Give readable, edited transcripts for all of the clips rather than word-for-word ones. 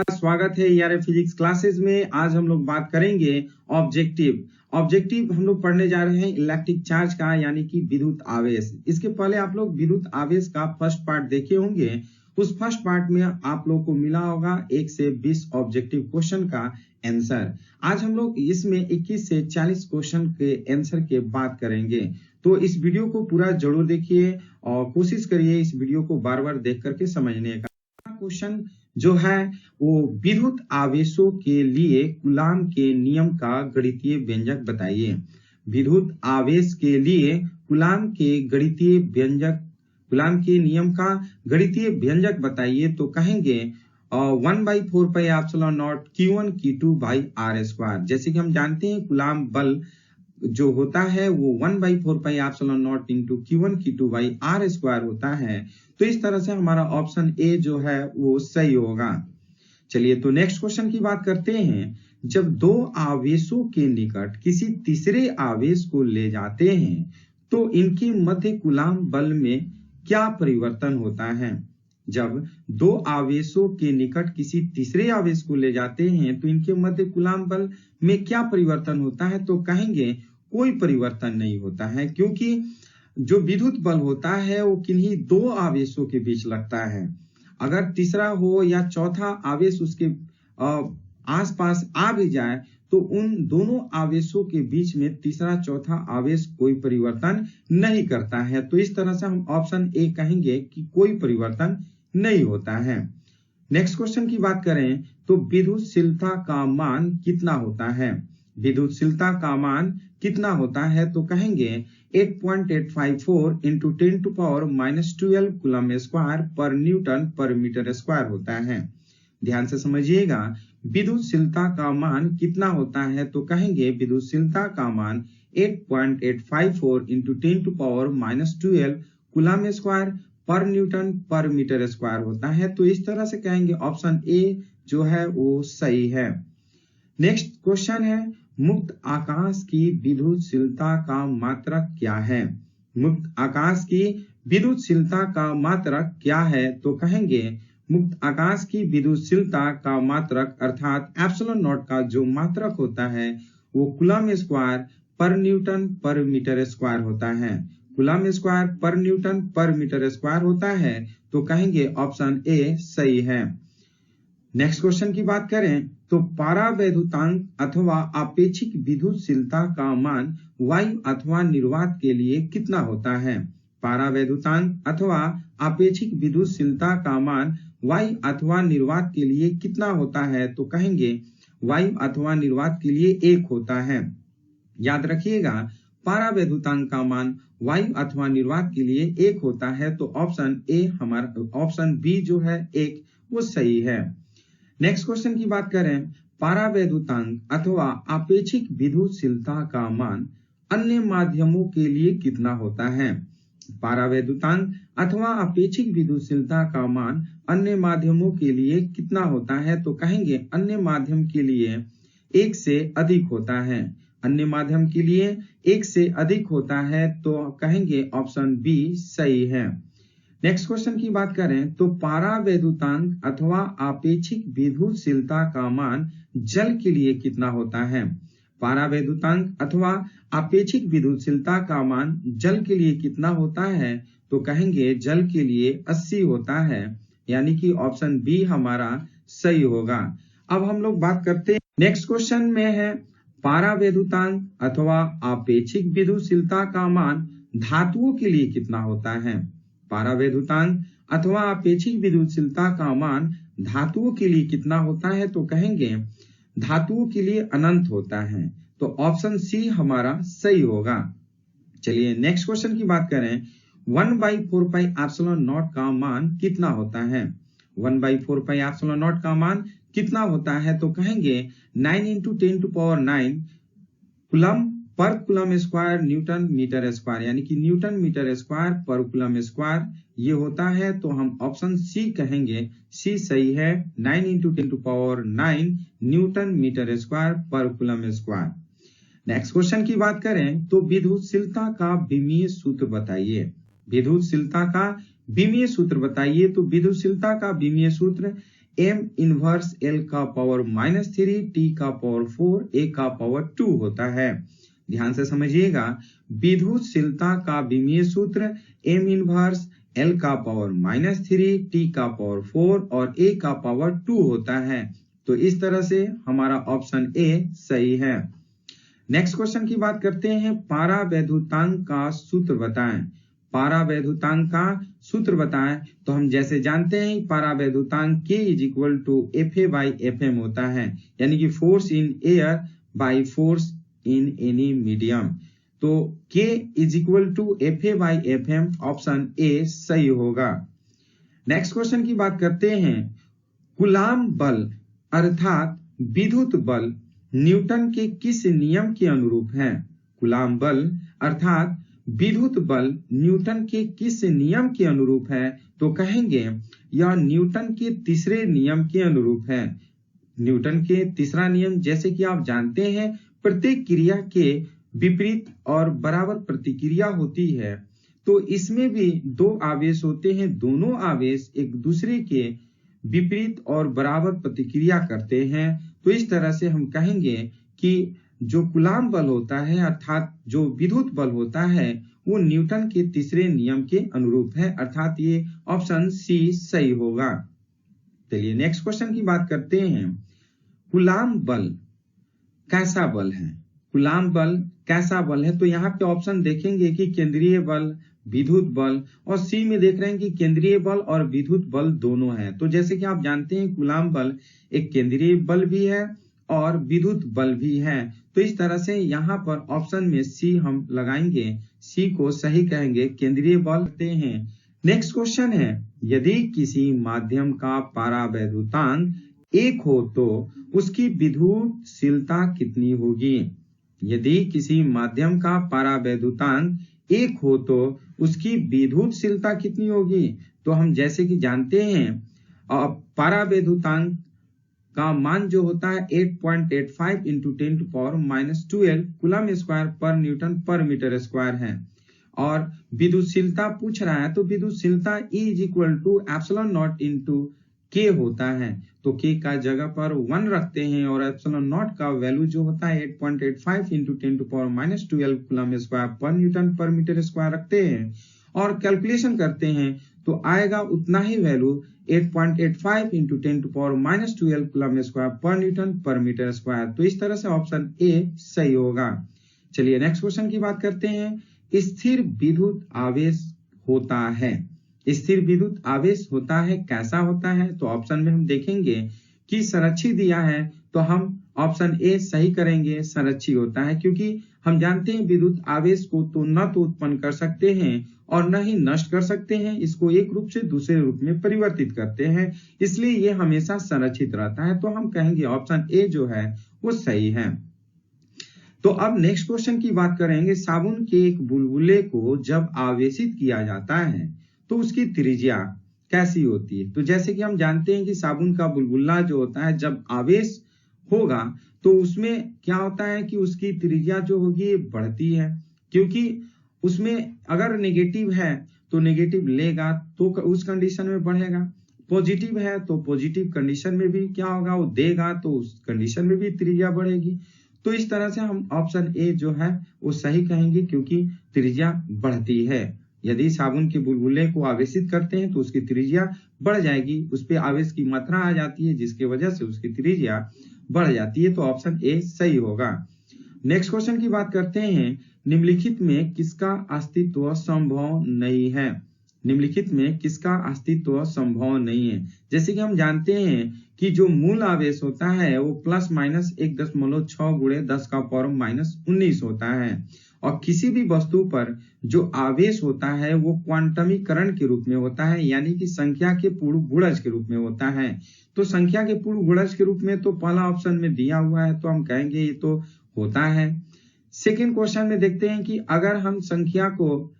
स्वागत है ईआरएफ physics classes में। आज हम लोग बात करेंगे ऑब्जेक्टिव हम लोग पढ़ने जा रहे हैं इलेक्ट्रिक चार्ज का, यानी कि विद्युत आवेश। इसके पहले आप लोग विद्युत आवेश का फर्स्ट पार्ट देखे होंगे। उस फर्स्ट पार्ट में आप लोग को मिला होगा 1 से 20 ऑब्जेक्टिव क्वेश्चन का आंसर। आज हम लोग इसमें 21 से 40 क्वेश्चन के आंसर के बात करेंगे। तो इस वीडियो को पूरा जरूर देखिए और कोशिश करिए इस वीडियो को बार बार देख करके समझने का। क्वेश्चन जो है वो विद्युत आवेशों के लिए कूलाम के नियम का गणितीय व्यंजक बताइए। विद्युत आवेश के लिए कूलाम के नियम का गणितीय व्यंजक बताइए। तो कहेंगे 1/4πε0 Q1 Q2 by r²। जैसे कि हम जानते हैं कूलाम बल जो होता है वो 1/4πε0 into Q1 Q2 by r² होता है। तो इस तरह से हमारा ऑप्शन ए जो है वो सही होगा। चलिए तो नेक्स्ट क्वेश्चन की बात करते हैं। जब दो आवेशों के निकट किसी तीसरे आवेश को ले जाते हैं तो इनके मध्य कूलाम बल में क्या परिवर्तन होता है। जब दो आवेशों के निकट किसी तीसरे आवेश को ले जाते हैं तो इनके मध्य कूलाम बल में क्या परिवर्तन होता है। तो कहेंगे कोई परिवर्तन नहीं होता है, क्योंकि जो विद्युत बल होता है वो किन्हीं दो आवेशों के बीच लगता है। अगर तीसरा हो या चौथा आवेश उसके आसपास आ भी जाए तो उन दोनों आवेशों के बीच में तीसरा चौथा आवेश कोई परिवर्तन नहीं करता है। तो इस तरह से हम ऑप्शन ए कहेंगे कि कोई परिवर्तन नहीं होता है। नेक्स्ट क्वेश्चन की बात करें तो विद्युतशीलता का मान कितना होता है। विद्युतशीलता का मान कितना होता है। तो कहेंगे 8.854 इंटू 10⁻⁻12 कूलम स्क्वायर पर न्यूटन पर मीटर स्क्वायर होता है। ध्यान से समझिएगा, विद्युतशीलता का मान कितना होता है। तो कहेंगे विद्युतशीलता का मान 8.854 इंटू 10⁻⁻12 कूलम स्क्वायर पर न्यूटन पर मीटर स्क्वायर होता है। तो इस तरह से कहेंगे ऑप्शन ए जो है वो सही है। नेक्स्ट क्वेश्चन है, मुक्त आकाश की विद्युतशीलता का मात्रक क्या है। मुक्त आकाश की विद्युतशीलता का मात्रक क्या है। तो कहेंगे मुक्त आकाश की विद्युतशीलता का मात्रक अर्थात एप्सिलॉन नॉट का जो मात्रक होता है वो कूलम स्क्वायर पर न्यूटन पर मीटर स्क्वायर होता है। कूलम स्क्वायर पर न्यूटन पर मीटर स्क्वायर होता है। तो कहेंगे ऑप्शन ए सही है। नेक्स्ट क्वेश्चन की बात करें तो पारावैद्युतांक अथवा आपेक्षिक विद्युतशीलता का मान वायु अथवा निर्वात के लिए कितना होता है। पारावैद्युतांक अथवा आपेक्षिक विद्युतशीलता का मान वायु अथवा निर्वात के लिए कितना होता है। तो कहेंगे वायु अथवा निर्वात के लिए 1 होता है। याद रखिएगा, पारावैद्युतांक का मान वायु अथवा निर्वात के लिए 1 होता है। तो ऑप्शन ए हमारा ऑप्शन बी जो है 1 वो सही है। नेक्स्ट क्वेश्चन की बात करें, पारावैद्युतांक अथवा आपेक्षिक विद्युतशीलता का मान अन्य माध्यमों के लिए कितना होता है। पारावैद्युतांक अथवा अपेक्षिक विद्युतशीलता का मान अन्य माध्यमों के लिए कितना होता है। तो कहेंगे अन्य माध्यम के लिए 1 से अधिक होता है। अन्य माध्यम के लिए 1 से अधिक होता है। तो कहेंगे ऑप्शन बी सही है। नेक्स्ट क्वेश्चन की बात करें तो पारावैद्युतांक अथवा आपेक्षिक विद्युतशीलता का मान जल के लिए कितना होता है। पारावैद्युतांक अथवा आपेक्षिक विद्युतशीलता का मान जल के लिए कितना होता है। तो कहेंगे जल के लिए 80 होता है, यानी कि ऑप्शन बी हमारा सही होगा। अब हम लोग बात करते हैं नेक्स्ट क्वेश्चन में है, पारावैद्युतांक अथवा आपेक्षिक विद्युतशीलता का मान धातुओं के लिए कितना होता है। पारावैद्युतांक अथवा आपेक्षिक विद्युतशीलता का मान धातुओं के लिए कितना होता है। तो कहेंगे धातुओं के लिए अनंत होता है। तो ऑप्शन सी हमारा सही होगा। चलिए नेक्स्ट क्वेश्चन की बात करें, 1/4πε0 का मान कितना होता है। 1/4πε0 का मान कितना होता है। तो कहेंगे 9 इंटू 10⁹ कूलम पर coulomb square newton metre square, यानी कि न्यूटन मीटर स्क्वायर पर कूलम स्क्वायर ये होता है। तो हम ऑप्शन सी कहेंगे, सी सही है। 9 इंटू 10⁹ न्यूटन मीटर स्क्वायर पर कूलम स्क्वायर। नेक्स्ट क्वेश्चन की बात करें तो विद्युतशीलता का विमीय सूत्र बताइए। विद्युतशीलता का विमीय सूत्र बताइए। तो विद्युतशीलता का विमीय सूत्र m इनवर्स l का पावर -3 t का पावर 4 a का पावर 2 होता है। ध्यान से समझिएगा, विद्युतशीलता का विमीय सूत्र m इनवर्स l का पावर -3 t का पावर 4 और a का पावर 2 होता है। तो इस तरह से हमारा ऑप्शन ए सही है। नेक्स्ट क्वेश्चन की बात करते हैं, पारावैद्युतांक का सूत्र बताएं। पारावैद्युतांक का सूत्र बताएं तो हम जैसे जानते हैं पारावैद्युतांक K is equal to FA by FM होता है, यानी कि force in air by force in any medium. तो K is equal to FA by FM, option A सही होगा। नेक्स्ट क्वेश्चन की बात करते हैं, कूलाम्ब बल अर्थात विद्युत बल न्यूटन के किस नियम के अनुरूप है? कूलाम्ब बल अर्थात विद्युत बल न्यूटन के किस नियम के अनुरूप है? तो कहेंगे यह न्यूटन के तीसरे नियम के अनुरूप है। न्यूटन के तीसरा नियम जैसे कि आप जानते हैं, प्रत्येक क्रिया के विपरीत और बराबर प्रतिक्रिया होती है। तो इसमें भी दो आवेश होते हैं, दोनों आवेश एक दूसरे के विपरीत और बराबर प्रतिक्रिया करते हैं। तो इस तरह से हम कहेंगे कि जो कूलाम्ब बल होता है अर्थात जो विद्युत बल होता है वो न्यूटन के तीसरे नियम के अनुरूप है, अर्थात ये ऑप्शन सी सही होगा। चलिए नेक्स्ट क्वेश्चन की बात करते हैं, कूलाम्ब बल कैसा बल है? कूलाम्ब बल कैसा बल है? तो यहाँ पे ऑप्शन देखेंगे कि केंद्रीय बल, विद्युत बल, और सी में देख रहे हैं कि केंद्रीय बल और विद्युत बल दोनों है। तो जैसे कि आप जानते हैं कूलाम्ब बल एक केंद्रीय बल भी है और विद्युत बल भी है। तो इस तरह से यहाँ पर ऑप्शन में सी हम लगाएंगे, सी को सही कहेंगे, केंद्रीय बल कहते हैं। नेक्स्ट क्वेश्चन है, यदि किसी माध्यम का पारावैद्युतांक 1 हो तो उसकी विद्युतशीलता कितनी होगी? यदि किसी माध्यम का पारावैद्युतांक 1 हो तो उसकी विद्युतशीलता कितनी होगी? तो हम जैसे कि जानते हैं पारावैद्युतांक का मान जो होता है 8.85 इंटू 10⁻⁻12 कूलम स्क्वायर पर न्यूटन पर मीटर स्क्वायर है। और विद्युतशीलता पूछ रहा है तो विद्युतशीलता E is equal to epsilon naught into K होता है। तो K का जगह पर 1 रखते हैं और एप्सिलॉन नॉट का वैल्यू जो होता है 8.85 इंटू 10⁻12 कूलम स्क्वायर पर न्यूटन पर मीटर स्क्वायर रखते हैं और कैलकुलेशन करते हैं तो आएगा उतना ही वैल्यू 8.85 इंटू 10⁻12 कूलम स्क्वायर पर न्यूटन पर मीटर स्क्वायर। तो इस तरह से ऑप्शन ए सही होगा। चलिए नेक्स्ट क्वेश्चन की बात करते हैं, स्थिर विद्युत आवेश होता है। स्थिर विद्युत आवेश होता है, कैसा होता है? तो ऑप्शन में हम देखेंगे कि संरक्षित दिया है तो हम ऑप्शन ए सही करेंगे, संरक्षित होता है, क्योंकि हम जानते हैं विद्युत आवेश को तो न तो उत्पन्न कर सकते हैं और न ही नष्ट कर सकते हैं, इसको एक रूप से दूसरे रूप में परिवर्तित करते हैं, इसलिए ये हमेशा संरक्षित रहता है। तो हम कहेंगे ऑप्शन ए जो है वो सही है। तो अब नेक्स्ट क्वेश्चन की बात करेंगे, साबुन के एक बुलबुले को जब आवेशित किया जाता है तो उसकी त्रिज्या कैसी होती है? तो जैसे कि हम जानते हैं कि साबुन का बुलबुला जो होता है जब आवेश होगा तो उसमें क्या होता है कि उसकी त्रिज्या जो होगी बढ़ती है, क्योंकि उसमें अगर नेगेटिव है तो नेगेटिव लेगा तो उस कंडीशन में बढ़ेगा, पॉजिटिव है तो पॉजिटिव कंडीशन में भी क्या होगा वो देगा तो उस कंडीशन में भी त्रिज्या बढ़ेगी। तो इस तरह से हम ऑप्शन ए जो है वो सही कहेंगे, क्योंकि त्रिज्या बढ़ती है। यदि साबुन के बुलबुले को आवेशित करते हैं तो उसकी त्रिज्या बढ़ जाएगी, उस पे आवेश की मात्रा आ जाती है जिसकी वजह से उसकी त्रिज्या बढ़ जाती है। तो ऑप्शन ए सही होगा। नेक्स्ट क्वेश्चन की बात करते हैं, निम्नलिखित में किसका अस्तित्व संभव नहीं है? निम्नलिखित में किसका अस्तित्व संभव नहीं है? जैसे कि हम जानते हैं कि जो मूल आवेश होता है वो प्लस माइनस 1.6 गुणे 10 का पावर -19 होता है और किसी भी वस्तु पर जो आवेश होता है वो क्वांटमीकरण के रूप में होता है, यानी कि संख्या के पूर्ण गुणज के रूप में होता है। तो संख्या के पूर्ण गुणज के रूप में तो पहला ऑप्शन में दिया हुआ है तो हम कहेंगे ये तो होता है। सेकेंड क्वेश्चन में देखते हैं कि अगर हम संख्या को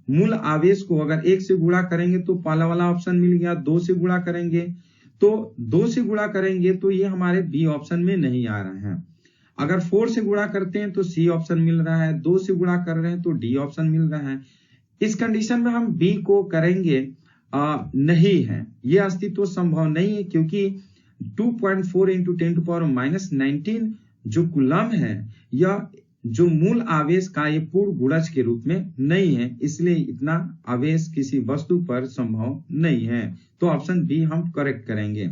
मूल आवेश को अगर 1 से गुणा करेंगे तो पहला वाला ऑप्शन मिल गया, 2 से गुणा करेंगे तो 2 से गुणा करेंगे तो ये हमारे बी ऑप्शन में नहीं आ रहा है। अगर 4 से गुणा करते हैं तो सी ऑप्शन मिल रहा है, 2 से गुणा कर रहे हैं तो डी ऑप्शन मिल रहा है। इस कंडीशन में हम बी को करेंगे नहीं है, ये अस्तित्व संभव नहीं है, क्योंकि 2.4 इंटू 10⁻⁻19 जो कूलम है यह जो मूल आवेश का ये पूर्ण गुणज के रूप में नहीं है, इसलिए इतना आवेश किसी वस्तु पर संभव नहीं है। तो ऑप्शन बी हम करेक्ट करेंगे।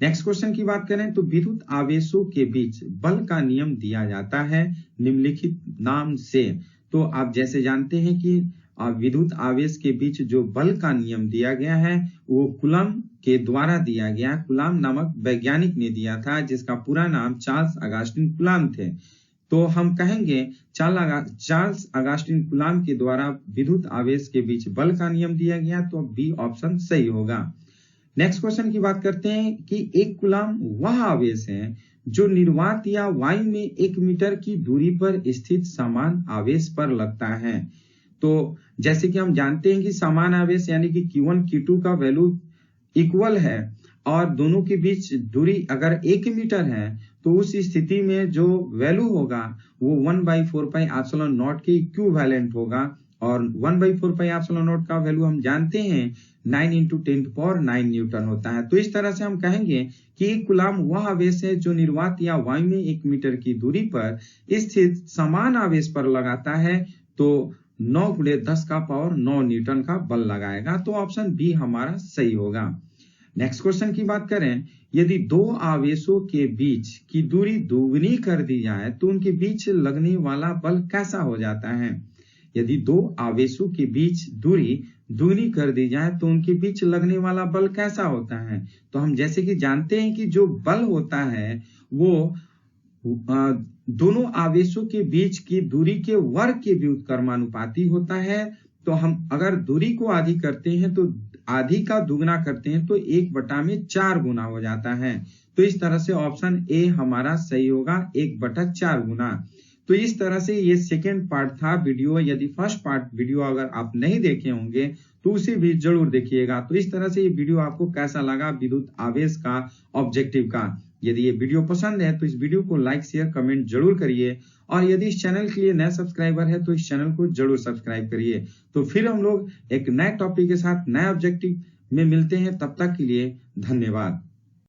नेक्स्ट क्वेश्चन की बात करें तो विद्युत आवेशों के बीच बल का नियम दिया जाता है निम्नलिखित नाम से। तो आप जैसे जानते हैं कि विद्युत आवेश के बीच जो बल का नियम दिया गया है वो कूलम के द्वारा दिया गया। कूलम नामक वैज्ञानिक ने दिया था, जिसका पूरा नाम चार्ल्स अगस्टिन कूलम थे। तो हम कहेंगे चार्ल्स अगस्टिन कूलम के द्वारा विद्युत आवेश के बीच बल का नियम दिया गया, तो बी ऑप्शन सही होगा। नेक्स्ट क्वेश्चन की बात करते हैं कि एक कूलम वह आवेश है जो निर्वात या वायु में 1 मीटर की दूरी पर स्थित समान आवेश पर लगता है। तो जैसे कि हम जानते हैं कि समान आवेश यानी कि Q1 Q2 का वैल्यू इक्वल है और दोनों के बीच दूरी अगर 1 मीटर है, तो उस स्थिति में जो वैल्यू होगा वो 1/4πε0 के इक्विवेलेंट होगा। और 1/4πε0 का वैल्यू हम जानते हैं 9 × 10⁹ न्यूटन होता है। तो इस तरह से हम कहेंगे कि एक कूलम वह आवेश है जो निर्वात या वायु में 1 मीटर की दूरी पर स्थित समान आवेश पर लगाता है, तो 9 × 10⁹ न्यूटन का बल लगाएगा। तो ऑप्शन बी हमारा सही होगा। नेक्स्ट क्वेश्चन की बात करें, यदि दो आवेशों के बीच की दूरी दोगुनी कर दी जाए तो उनके बीच लगने वाला बल कैसा हो जाता है। यदि दो आवेशों के बीच दूरी दोगुनी कर दी जाए तो उनके बीच लगने वाला बल कैसा होता है। तो हम जैसे कि जानते हैं कि जो बल होता है वो दोनों आवेशों के बीच की दूरी के वर्ग के व्युत्क्रमानुपाती होता है। तो हम अगर दूरी को आधी करते हैं तो आधी का दुगना करते हैं तो 1/4 गुना हो जाता है। तो इस तरह से ऑप्शन ए हमारा सही होगा, 1/4 गुना। तो इस तरह से ये सेकेंड पार्ट था वीडियो। यदि फर्स्ट पार्ट वीडियो अगर आप नहीं देखे होंगे तो उसे भी जरूर देखिएगा। तो इस तरह से ये वीडियो आपको कैसा लगा विद्युत आवेश का ऑब्जेक्टिव का। यदि ये वीडियो पसंद है तो इस वीडियो को लाइक शेयर कमेंट जरूर करिए, और यदि इस चैनल के लिए नए सब्सक्राइबर है तो इस चैनल को जरूर सब्सक्राइब करिए। तो फिर हम लोग एक नए टॉपिक के साथ नए ऑब्जेक्टिव में मिलते हैं, तब तक के लिए धन्यवाद।